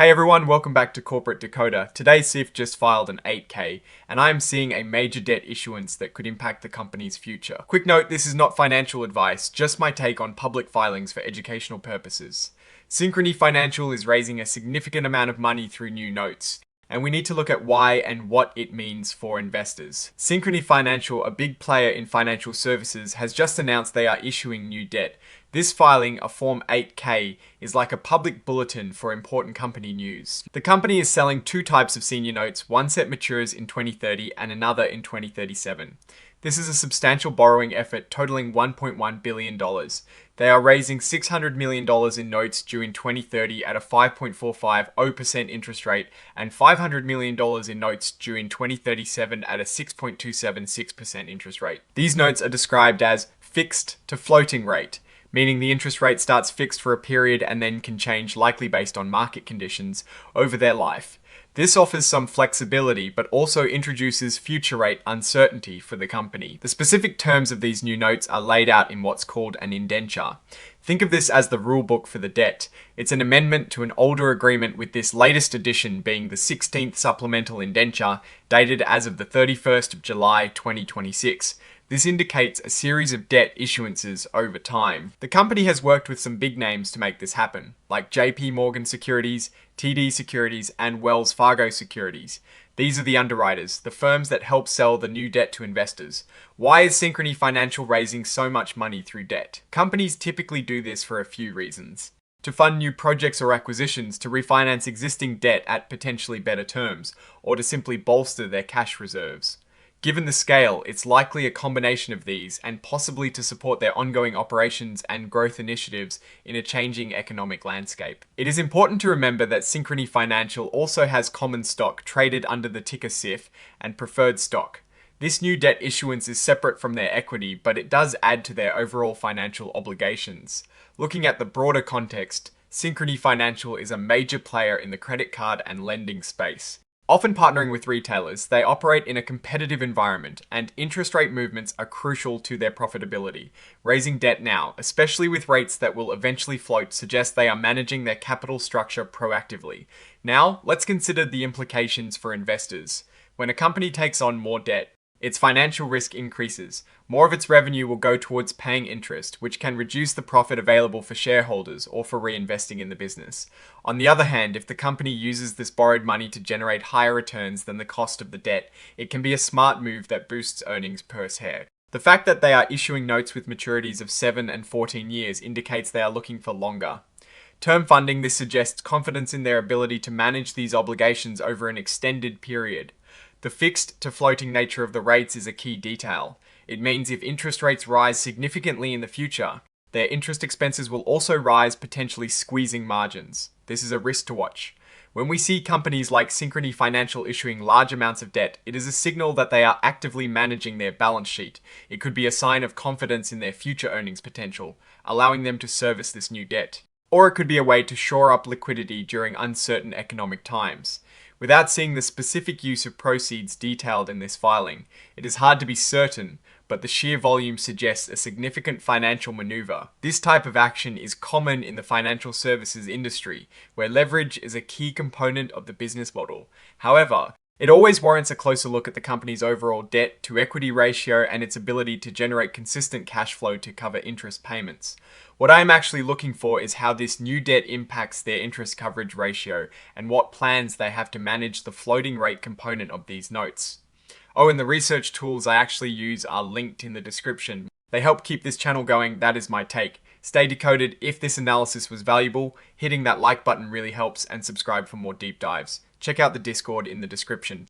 Hey everyone, welcome back to Corporate Decoder. Today SYF just filed an 8K, and I am seeing a major debt issuance that could impact the company's future. Quick note, this is not financial advice, just my take on public filings for educational purposes. Synchrony Financial is raising a significant amount of money through new notes, and we need to look at why and what it means for investors. Synchrony Financial, a big player in financial services, has just announced they are issuing new debt. This filing, a Form 8K, is like a public bulletin for important company news. The company is selling two types of senior notes, one set matures in 2030 and another in 2037. This is a substantial borrowing effort totaling $1.1 billion. They are raising $600 million in notes due in 2030 at a 5.450% interest rate and $500 million in notes due in 2037 at a 6.276% interest rate. These notes are described as fixed to floating rate, meaning the interest rate starts fixed for a period and then can change, likely based on market conditions, over their life. This offers some flexibility, but also introduces future rate uncertainty for the company. The specific terms of these new notes are laid out in what's called an indenture. Think of this as the rule book for the debt. It's an amendment to an older agreement, with this latest edition being the 16th supplemental indenture, dated as of the 31st of July 2026. This indicates a series of debt issuances over time. The company has worked with some big names to make this happen, like JP Morgan Securities, TD Securities, and Wells Fargo Securities. These are the underwriters, the firms that help sell the new debt to investors. Why is Synchrony Financial raising so much money through debt? Companies typically do this for a few reasons: to fund new projects or acquisitions, to refinance existing debt at potentially better terms, or to simply bolster their cash reserves. Given the scale, it's likely a combination of these, and possibly to support their ongoing operations and growth initiatives in a changing economic landscape. It is important to remember that Synchrony Financial also has common stock traded under the ticker SYF and preferred stock. This new debt issuance is separate from their equity, but it does add to their overall financial obligations. Looking at the broader context, Synchrony Financial is a major player in the credit card and lending space. Often partnering with retailers, they operate in a competitive environment, and interest rate movements are crucial to their profitability. Raising debt now, especially with rates that will eventually float, suggests they are managing their capital structure proactively. Now, let's consider the implications for investors. When a company takes on more debt, its financial risk increases. More of its revenue will go towards paying interest, which can reduce the profit available for shareholders or for reinvesting in the business. On the other hand, if the company uses this borrowed money to generate higher returns than the cost of the debt, it can be a smart move that boosts earnings per share. The fact that they are issuing notes with maturities of 7 and 14 years indicates they are looking for longer term funding. This suggests confidence in their ability to manage these obligations over an extended period. The fixed to floating nature of the rates is a key detail. It means if interest rates rise significantly in the future, their interest expenses will also rise, potentially squeezing margins. This is a risk to watch. When we see companies like Synchrony Financial issuing large amounts of debt, it is a signal that they are actively managing their balance sheet. It could be a sign of confidence in their future earnings potential, allowing them to service this new debt. Or it could be a way to shore up liquidity during uncertain economic times. Without seeing the specific use of proceeds detailed in this filing, it is hard to be certain, but the sheer volume suggests a significant financial maneuver. This type of action is common in the financial services industry, where leverage is a key component of the business model. However, it always warrants a closer look at the company's overall debt to equity ratio and its ability to generate consistent cash flow to cover interest payments. What I am actually looking for is how this new debt impacts their interest coverage ratio and what plans they have to manage the floating rate component of these notes. Oh, and the research tools I actually use are linked in the description. They help keep this channel going. That is my take. Stay decoded. If this analysis was valuable, hitting that like button really helps, and subscribe for more deep dives. Check out the Discord in the description.